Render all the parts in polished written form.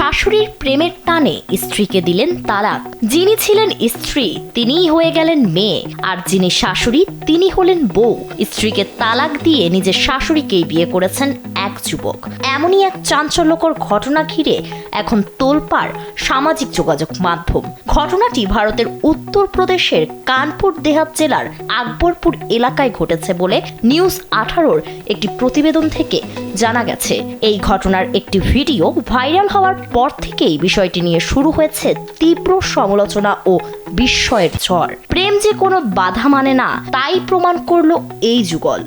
শাশুড়ির প্রেমের টানে স্ত্রীকে দিলেন তালাক। যিনি ছিলেন স্ত্রী তিনিই হয়ে গেলেন মেয়ে, আর যিনি শাশুড়ি তিনি হলেন বউ। স্ত্রীকে তালাক দিয়ে নিজের শাশুড়িকেই বিয়ে করেছেন এক যুবক। এমনই এক চাঞ্চল্যকর ঘটনা ঘিরে এখন তোলপাড় সামাজিক যোগাযোগ মাধ্যম। ঘটনাটি ভারতের উত্তরপ্রদেশের কানপুর দেহাত জেলার আকবরপুর এলাকায় ঘটেছে বলে নিউজ 18-র একটি প্রতিবেদন থেকে জানা গেছে। এই ঘটনার একটি ভিডিও ভাইরাল হওয়ার পর থেকেই বিষয়টি নিয়ে শুরু হয়েছে তীব্র সমালোচনা ও বিস্ময়ের ঝড়। প্রেম যে কোনো বাধা মানে না, তাই প্রমাণ করলো এই যুগল।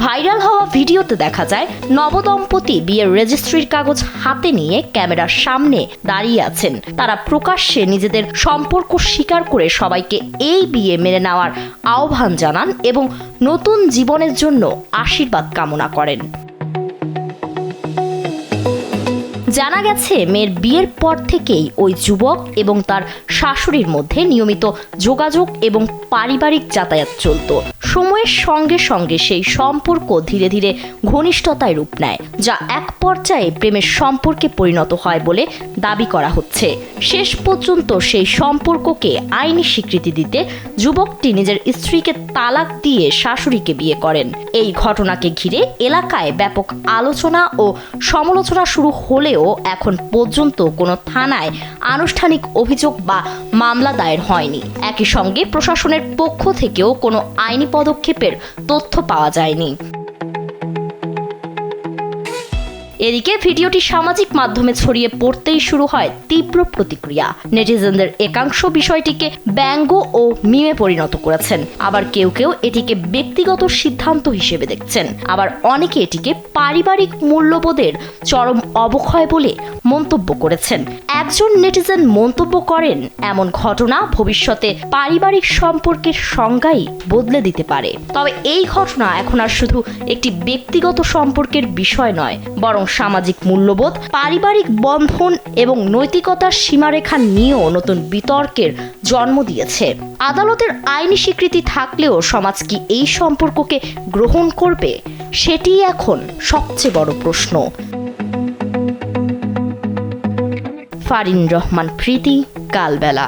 ভাইরাল হওয়া ভিডিওতে দেখা যায় নবদম্পতি বিয়ের রেজিস্ট্রির কাগজ হাতে নিয়ে ক্যামেরার সামনে দাঁড়িয়ে আছেন। তারা প্রকাশ্যে নিজেদের সম্পর্ক স্বীকার করে সবাইকে এই বিয়ে মেনে নেওয়ার আহ্বান জানান এবং নতুন জীবনের জন্য আশীর্বাদ কামনা করেন। জানা গেছে মেয়ের বিয়ের পর থেকেই ওই যুবক এবং তার শাশুড়ির মধ্যে নিয়মিত যোগাযোগ এবং পারিবারিক যাতায়াত চলত। সময়ের সঙ্গে সঙ্গে সেই সম্পর্ক ধীরে ধীরে ঘনিষ্ঠতায় রূপ নেয়, যা এক পর্যায়ে প্রেমের সম্পর্কে পরিণত হয় বলে দাবি করা হচ্ছে। শেষ পর্যন্ত সেই সম্পর্ককে আইনি স্বীকৃতি দিতে যুবকটি নিজের স্ত্রীকে তালাক দিয়ে শাশুড়িকে বিয়ে করেন। এই ঘটনাকে ঘিরে এলাকায় ব্যাপক আলোচনা ও সমালোচনা শুরু হলেও এখন পর্যন্ত কোনো থানায় আনুষ্ঠানিক অভিযোগ বা মামলা দায়ের হয়নি। একই সঙ্গে প্রশাসনের পক্ষ থেকেও কোনো আইনি পদক্ষেপের তথ্য পাওয়া যায়নি। এদিকে ভিডিওটি সামাজিক মাধ্যমে ছড়িয়ে পড়তেই শুরু হয় তীব্র প্রতিক্রিয়া। নেটিজেনদের একাংশ বিষয়টিকে ব্যঙ্গ ও মিমে পরিণত করেছেন, আবার কেউ কেউ এটিকে ব্যক্তিগত সিদ্ধান্ত হিসেবে দেখছেন, আবার অনেকে এটিকে পারিবারিক মূল্যবোধের চরম অবক্ষয় বলে মন্তব্য করেছেন। একজন নেটিজেন মন্তব্য করেন, এমন ঘটনা ভবিষ্যতে পারিবারিক সম্পর্কের সংজ্ঞাই বদলে দিতে পারে। তবে এই ঘটনা এখন আর শুধু একটি ব্যক্তিগত সম্পর্কের বিষয় নয়, বরং সামাজিক মূল্যবোধ, পারিবারিক বন্ধন এবং নৈতিকতার সীমারেখা নিয়েও নতুন বিতর্কের জন্ম দিয়েছে। আদালতের আইনি স্বীকৃতি থাকলেও সমাজ কি এই সম্পর্ককে গ্রহণ করবে, সেটিই এখন সবচেয়ে বড় প্রশ্ন। ফারিন রহমান প্রীতি, কালবেলা।